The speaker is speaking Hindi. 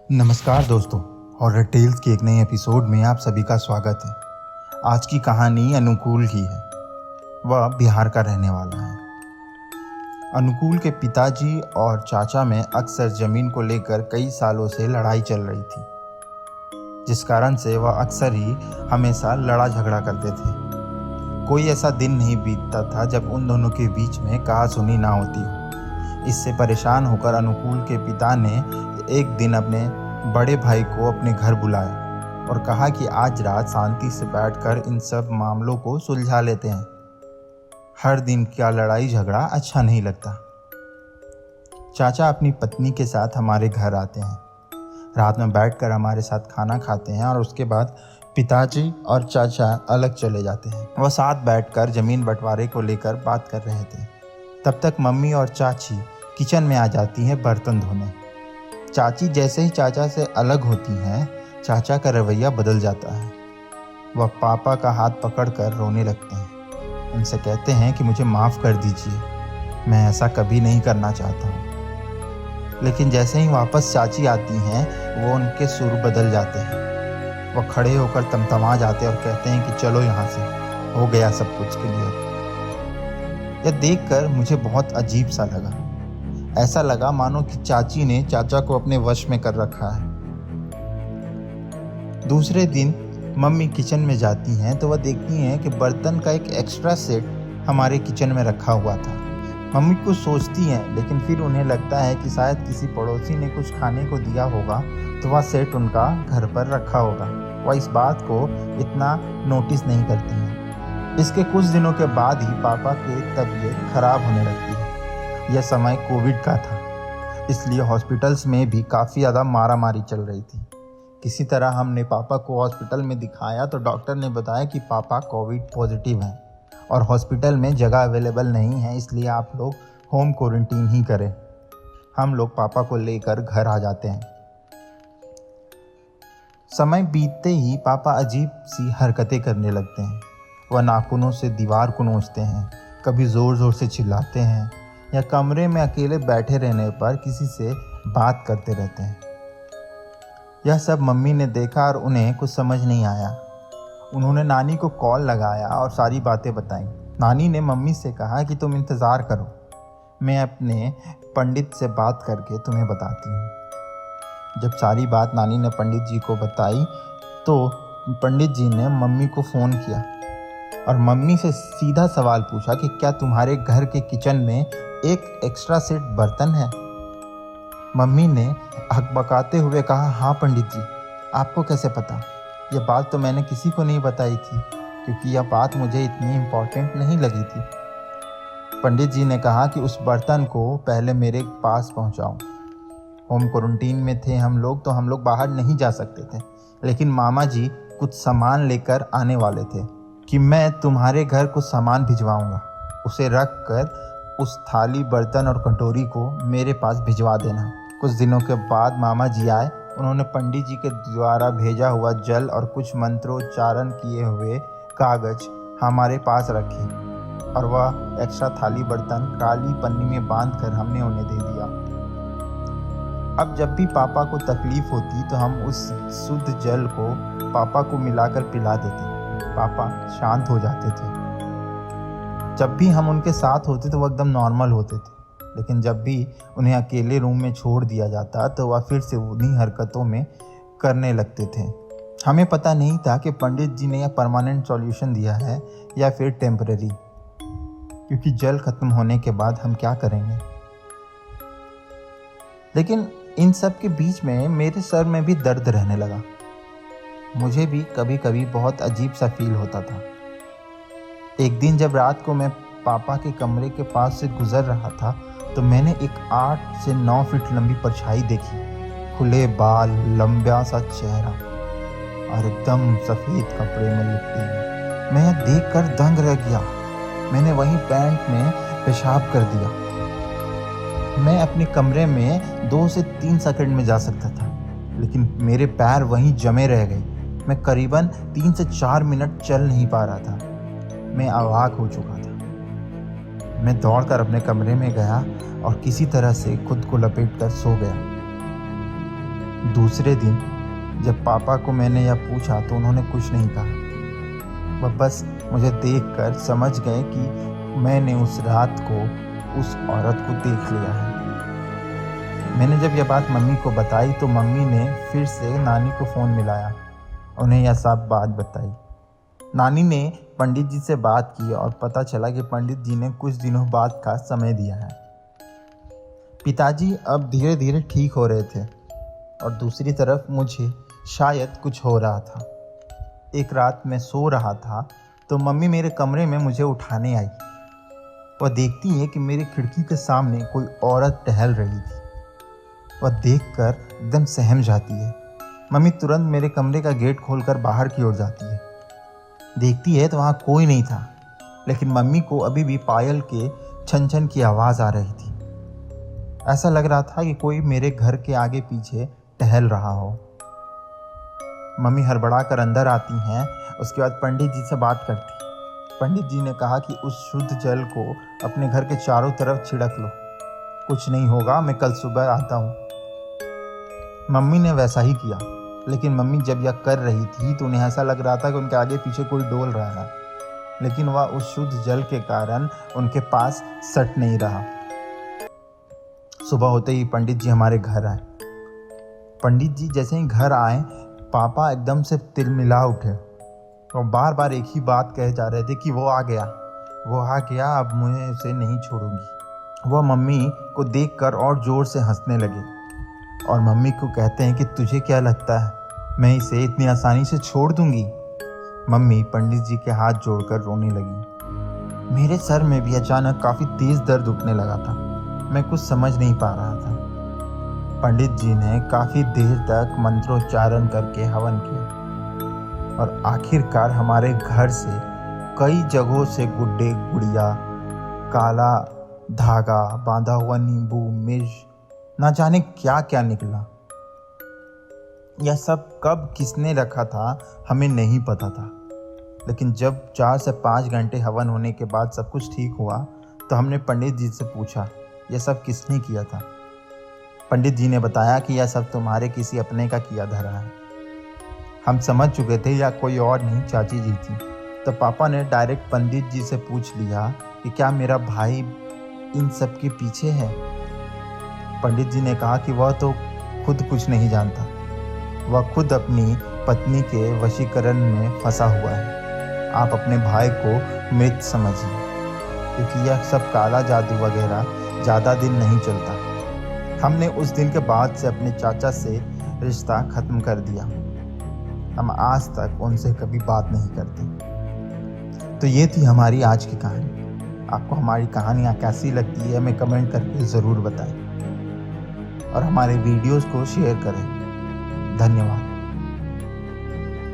नमस्कार दोस्तों, हॉरर टेल्स के एक नए एपिसोड में आप सभी का स्वागत है। आज की कहानी अनुकूल की है। वह बिहार का रहने वाला है। अनुकूल के पिताजी और चाचा में अक्सर ज़मीन को लेकर कई सालों से लड़ाई चल रही थी, जिस कारण से वह अक्सर ही हमेशा लड़ा झगड़ा करते थे। कोई ऐसा दिन नहीं बीतता था जब उन दोनों के बीच में कहासुनी ना होती हो। इससे परेशान होकर अनुकूल के पिता ने एक दिन अपने बड़े भाई को अपने घर बुलाया और कहा कि आज रात शांति से बैठकर इन सब मामलों को सुलझा लेते हैं। हर दिन का लड़ाई झगड़ा अच्छा नहीं लगता। चाचा अपनी पत्नी के साथ हमारे घर आते हैं, रात में बैठकर हमारे साथ खाना खाते हैं और उसके बाद पिताजी और चाचा अलग चले जाते हैं। वह साथ बैठकर ज़मीन बंटवारे को लेकर बात कर रहे थे। तब तक मम्मी और चाची किचन में आ जाती हैं बर्तन धोने। चाची जैसे ही चाचा से अलग होती हैं, चाचा का रवैया बदल जाता है। वह पापा का हाथ पकड़कर रोने लगते हैं। उनसे कहते हैं कि मुझे माफ़ कर दीजिए, मैं ऐसा कभी नहीं करना चाहता हूँ। लेकिन जैसे ही वापस चाची आती हैं, वो उनके सुर बदल जाते हैं। वह खड़े होकर तमतमा जाते हैं और कहते हैं कि चलो यहाँ से, हो गया सब कुछ क्लियर। यह देखकर मुझे बहुत अजीब सा लगा। ऐसा लगा मानो कि चाची ने चाचा को अपने वश में कर रखा है। दूसरे दिन मम्मी किचन में जाती हैं तो वह देखती हैं कि बर्तन का एक एक्स्ट्रा सेट हमारे किचन में रखा हुआ था। मम्मी कुछ सोचती हैं, लेकिन फिर उन्हें लगता है कि शायद किसी पड़ोसी ने कुछ खाने को दिया होगा तो वह सेट उनका घर पर रखा होगा। वह इस बात को इतना नोटिस नहीं करती हैं। इसके कुछ दिनों के बाद ही पापा की तबीयत खराब होने लगती है। यह समय कोविड का था, इसलिए हॉस्पिटल्स में भी काफ़ी ज़्यादा मारामारी चल रही थी। किसी तरह हमने पापा को हॉस्पिटल में दिखाया तो डॉक्टर ने बताया कि पापा कोविड पॉजिटिव हैं और हॉस्पिटल में जगह अवेलेबल नहीं है, इसलिए आप लोग होम क्वारंटीन ही करें। हम लोग पापा को लेकर घर आ जाते हैं। समय बीतते ही पापा अजीब सी हरकतें करने लगते हैं। वह नाखूनों से दीवार को नोचते हैं, कभी ज़ोर ज़ोर से चिल्लाते हैं या कमरे में अकेले बैठे रहने पर किसी से बात करते रहते हैं। यह सब मम्मी ने देखा और उन्हें कुछ समझ नहीं आया। उन्होंने नानी को कॉल लगाया और सारी बातें बताईं। नानी ने मम्मी से कहा कि तुम इंतज़ार करो, मैं अपने पंडित से बात करके तुम्हें बताती हूँ। जब सारी बात नानी ने पंडित जी को बताई तो पंडित जी ने मम्मी को फ़ोन किया और मम्मी से सीधा सवाल पूछा कि क्या तुम्हारे घर के किचन में एक एक्स्ट्रा सेट बर्तन है? मम्मी ने हकबकाते हुए कहा, हाँ पंडित जी, आपको कैसे पता? यह बात तो मैंने किसी को नहीं बताई थी, क्योंकि यह बात मुझे इतनी इम्पोर्टेंट नहीं लगी थी। पंडित जी ने कहा कि उस बर्तन को पहले मेरे पास पहुंचाओ। होम क्वारंटीन में थे हम लोग, तो हम लोग बाहर नहीं जा सकते थे, लेकिन मामा जी कुछ सामान लेकर आने वाले थे कि मैं तुम्हारे घर कुछ सामान भिजवाऊंगा, उसे रख कर उस थाली, बर्तन और कटोरी को मेरे पास भिजवा देना। कुछ दिनों के बाद मामा जी आए। उन्होंने पंडित जी के द्वारा भेजा हुआ जल और कुछ मंत्रोच्चारण किए हुए कागज हमारे पास रखे और वह एक्स्ट्रा थाली, बर्तन काली पन्नी में बांधकर हमने उन्हें दे दिया। अब जब भी पापा को तकलीफ होती तो हम उस शुद्ध जल को पापा को मिलाकर पिला देते। पापा शांत हो जाते थे। जब भी हम उनके साथ होते तो वह एकदम नॉर्मल होते थे, लेकिन जब भी उन्हें अकेले रूम में छोड़ दिया जाता तो वह फिर से उन्हीं हरकतों में करने लगते थे। हमें पता नहीं था कि पंडित जी ने यह परमानेंट सॉल्यूशन दिया है या फिर टेम्परेरी, क्योंकि जल खत्म होने के बाद हम क्या करेंगे। लेकिन इन सब के बीच में मेरे सर में भी दर्द रहने लगा। मुझे भी कभी कभी बहुत अजीब सा फील होता था। एक दिन जब रात को मैं पापा के कमरे के पास से गुजर रहा था तो मैंने एक 8 से 9 फीट लंबी परछाई देखी। खुले बाल, लंबा सा चेहरा और एकदम सफ़ेद कपड़े में लिपटी हुई। मैं यह देखकर दंग रह गया। मैंने वहीं पैंट में पेशाब कर दिया। मैं अपने कमरे में 2 से 3 सेकंड में जा सकता था, लेकिन मेरे पैर वहीं जमे रह गए। मैं करीबन 3 से 4 मिनट चल नहीं पा रहा था। मैं अवाक हो चुका था। मैं दौड़कर अपने कमरे में गया और किसी तरह से खुद को लपेटकर सो गया। दूसरे दिन जब पापा को मैंने यह पूछा तो उन्होंने कुछ नहीं कहा। वह बस मुझे देखकर समझ गए कि मैंने उस रात को उस औरत को देख लिया है। मैंने जब यह बात मम्मी को बताई तो मम्मी ने फिर से नानी को फ़ोन मिलाया, उन्हें यह सब बात बताई। नानी ने पंडित जी से बात की और पता चला कि पंडित जी ने कुछ दिनों बाद का समय दिया है। पिताजी अब धीरे धीरे ठीक हो रहे थे और दूसरी तरफ मुझे शायद कुछ हो रहा था। एक रात मैं सो रहा था तो मम्मी मेरे कमरे में मुझे उठाने आई। वह देखती है कि मेरी खिड़की के सामने कोई औरत टहल रही थी। वह देखकर एकदम सहम जाती है। मम्मी तुरंत मेरे कमरे का गेट खोलकर बाहर की ओर जाती है। देखती है तो वहाँ कोई नहीं था, लेकिन मम्मी को अभी भी पायल के छन छन की आवाज़ आ रही थी। ऐसा लग रहा था कि कोई मेरे घर के आगे पीछे टहल रहा हो। मम्मी हड़बड़ा कर अंदर आती हैं। उसके बाद पंडित जी से बात करती। पंडित जी ने कहा कि उस शुद्ध जल को अपने घर के चारों तरफ छिड़क लो, कुछ नहीं होगा, मैं कल सुबह आता हूँ। मम्मी ने वैसा ही किया, लेकिन मम्मी जब यह कर रही थी तो उन्हें ऐसा लग रहा था कि उनके आगे पीछे कोई डोल रहा है, लेकिन वह उस शुद्ध जल के कारण उनके पास सट नहीं रहा। सुबह होते ही पंडित जी हमारे घर आए। पंडित जी जैसे ही घर आए, पापा एकदम से तिलमिला उठे और बार बार एक ही बात कहे जा रहे थे कि वो आ गया, अब मुझे उसे नहीं छोड़ूंगी। वह मम्मी को देखकर और ज़ोर से हंसने लगे और मम्मी को कहते हैं कि तुझे क्या लगता है मैं इसे इतनी आसानी से छोड़ दूंगी। मम्मी पंडित जी के हाथ जोड़कर रोने लगी। मेरे सर में भी अचानक काफ़ी तेज़ दर्द उठने लगा था। मैं कुछ समझ नहीं पा रहा था। पंडित जी ने काफ़ी देर तक मंत्रोच्चारण करके हवन किया और आखिरकार हमारे घर से कई जगहों से गुड्डे गुड़िया, काला धागा, बांधा हुआ नींबू, मिर्च, ना जाने क्या क्या निकला। यह सब कब किसने रखा था हमें नहीं पता था, लेकिन जब 4 से 5 घंटे हवन होने के बाद सब कुछ ठीक हुआ तो हमने पंडित जी से पूछा यह सब किसने किया था। पंडित जी ने बताया कि यह सब तुम्हारे किसी अपने का किया धरा है। हम समझ चुके थे या कोई और नहीं, चाची जी थी। तो पापा ने डायरेक्ट पंडित जी से पूछ लिया कि क्या मेरा भाई इन सब के पीछे है। पंडित जी ने कहा कि वह तो खुद कुछ नहीं जानता, वह खुद अपनी पत्नी के वशीकरण में फंसा हुआ है। आप अपने भाई को मृत समझिए, क्योंकि यह सब काला जादू वगैरह ज़्यादा दिन नहीं चलता। हमने उस दिन के बाद से अपने चाचा से रिश्ता ख़त्म कर दिया। हम आज तक उनसे कभी बात नहीं करते। तो ये थी हमारी आज की कहानी। आपको हमारी कहानियाँ कैसी लगती है हमें कमेंट करके ज़रूर बताएं और हमारे वीडियोस को शेयर करें। धन्यवाद।